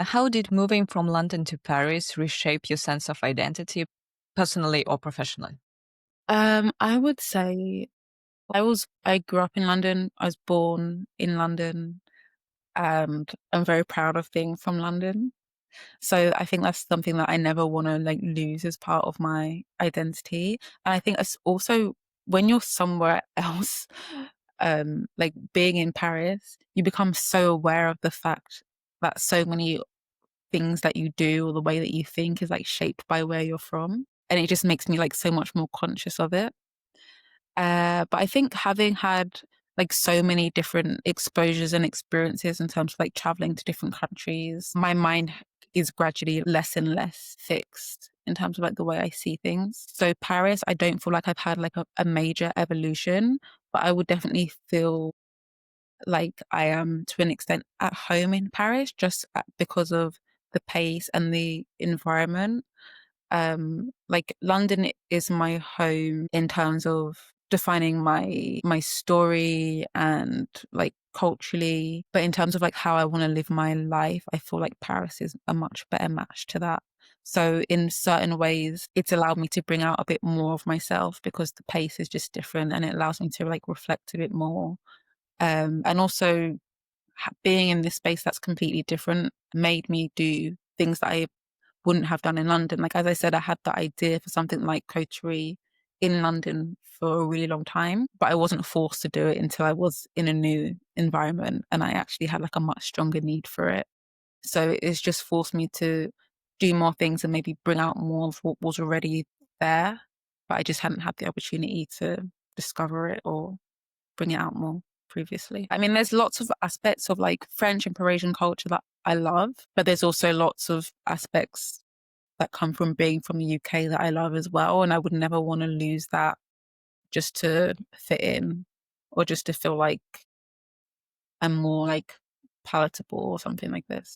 How did moving from London to Paris reshape your sense of identity, personally or professionally? I would say I grew up in London. I was born in London and I'm very proud of being from London. So I think that's something that I never want to like lose as part of my identity. And I think it's also when you're somewhere else, like being in Paris, you become so aware of the fact that so many things that you do or the way that you think is like shaped by where you're from. And it just makes me like so much more conscious of it. But I think having had like so many different exposures and experiences in terms of like traveling to different countries, my mind is gradually less and less fixed in terms of like the way I see things. So Paris, I don't feel like I've had like a major evolution, but I would definitely feel like I am to an extent at home in Paris because of the pace and the environment. Like London is my home in terms of defining my story and like culturally, but in terms of like how I want to live my life, I feel like Paris is a much better match to that. So in certain ways, it's allowed me to bring out a bit more of myself because the pace is just different and it allows me to like reflect a bit more. And also being in this space that's completely different made me do things that I wouldn't have done in London. Like as I said, I had the idea for something like coterie in London for a really long time, but I wasn't forced to do it until I was in a new environment and I actually had like a much stronger need for it. So it's just forced me to do more things and maybe bring out more of what was already there, but I just hadn't had the opportunity to discover it or bring it out more previously. I mean, there's lots of aspects of like French and Parisian culture that I love, but there's also lots of aspects that come from being from the UK that I love as well. And I would never want to lose that just to fit in or just to feel like I'm more like palatable or something like this.